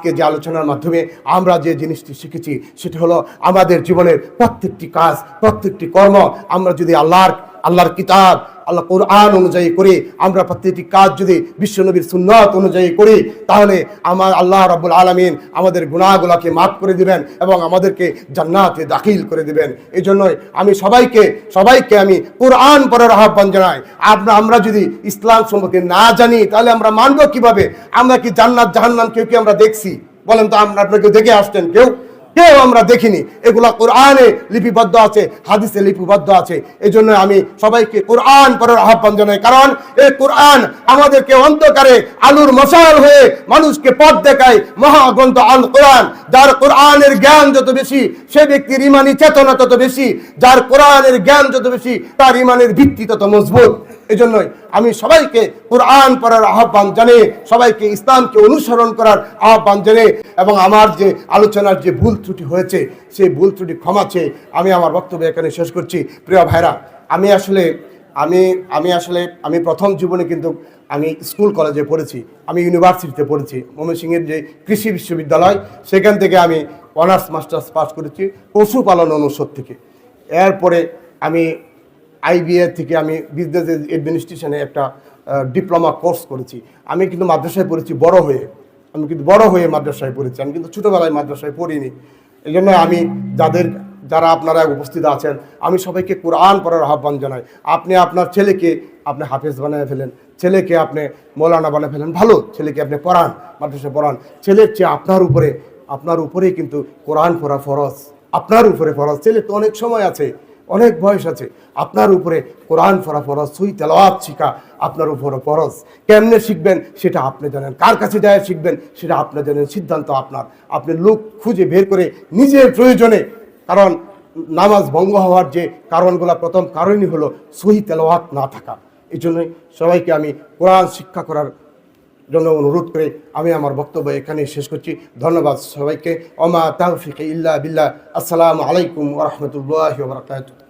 আজকে যে আলোচনার মাধ্যমে আমরা যে জিনিসটি শিখেছি সেটা হলো আমাদের জীবনের প্রত্যেকটি কাজ, প্রত্যেকটি কর্ম আমরা যদি আল্লাহর কিতাব, আল্লাহ কোরআন অনুযায়ী করি, আমরা প্রত্যেকটি কাজ যদি বিশ্বনবীর সুন্নাত অনুযায়ী করি, তাহলে আমার আল্লাহ রাব্বুল আলামিন আমাদের গুনাহগুলোকে মাফ করে দিবেন এবং আমাদেরকে জান্নাতে দাখিল করে দিবেন। এই জন্যই আমি সবাইকে আমি কোরআন পড়ার আহ্বান জানাই। আমরা যদি ইসলাম সম্পর্কে না জানি তাহলে আমরা মানব কিভাবে? আমরা কি জান্নাত জাহান্নাম কেউ কি আমরা দেখছি? বলেন তো, আপনাকে দেখে আসছেন কেউ আমরা দেখিনি। এগুলা কোরআনে লিপিবদ্ধ আছে, হাদিসে লিপিবদ্ধ আছে। এই জন্য আমি সবাইকে কোরআন পড়ার আহ্বান জানাই, কারণ এই কোরআন আমাদেরকে অন্ধকারে আলোর মশাল হয়ে মানুষকে পথ দেখায়। মহাগ্রন্থ আল কোরআন, যার কোরআনের জ্ঞান যত বেশি সে ব্যক্তির ইমানি চেতনা তত বেশি, যার কোরআনের জ্ঞান যত বেশি তার ইমানের ভিত্তি তত মজবুত। এই জন্যই আমি সবাইকে কোরআন পড়ার আহ্বান জানিয়ে, সবাইকে ইসলামকে অনুসরণ করার আহ্বান জানিয়ে, এবং আমার যে আলোচনার যে ভুল ত্রুটি হয়েছে সেই ভুল ত্রুটি ক্ষমা চেয়ে আমি আমার বক্তব্য এখানে শেষ করছি। প্রিয় ভাইরা, আমি প্রথম জীবনে কিন্তু আমি স্কুল কলেজে পড়েছি, আমি ইউনিভার্সিটিতে পড়েছি। ময়মনসিংহের যে কৃষি বিশ্ববিদ্যালয়, সেখান থেকে আমি অনার্স মাস্টার্স পাস করেছি পশুপালন অনুষদ থেকে। এরপরে আমি IBA থেকে আমি বিজনেস অ্যাডমিনিস্ট্রেশনে একটা ডিপ্লোমা কোর্স করেছি। আমি কিন্তু মাদ্রাসায় পড়েছি বড় হয়ে মাদ্রাসায় পড়েছি, আমি কিন্তু ছোটোবেলায় মাদ্রাসায় পড়িনি। এই জন্য আমি যারা আপনারা উপস্থিত আছেন, আমি সবাইকে কোরআন পড়ার আহ্বান জানাই। আপনি আপনার ছেলেকে আপনি হাফেজ বানিয়ে ফেলেন, ছেলেকে আপনি মৌলানা বানিয়ে ফেলেন, ভালো ছেলেকে আপনি পড়ান, মাদ্রাসায় পড়ান। ছেলের চেয়ে আপনার উপরেই কিন্তু কোরআন পড়া ফরজ, আপনার উপরে ফরজ। ছেলে তো অনেক সময় আছে, অনেক বয়স আছে, আপনার উপরে কোরআন পড়া ফরজ, সহি তেলাওয়াত শিখা আপনার উপরে ফরজ। কেমনে শিখবেন সেটা আপনি জানেন, কার কাছে যায় শিখবেন সেটা আপনি জানেন, সিদ্ধান্ত আপনার। আপনি লোক খুঁজে বের করে নিজের প্রয়োজনে, কারণ নামাজ ভঙ্গ হওয়ার যে কারণগুলো, প্রথম কারণই হলো সহি তেলাওয়াত না থাকা। এই জন্যই সবাইকে আমি কোরআন শিক্ষা করার জন্য অনুরোধ করে আমি আমার বক্তব্য এখানে শেষ করছি। ধন্যবাদ সবাইকে। ওমা তাওফিক ইল্লা বিল্লাহ। আসসালামু আলাইকুম ওয়া রাহমাতুল্লাহি ওয়া বারাকাতুহু।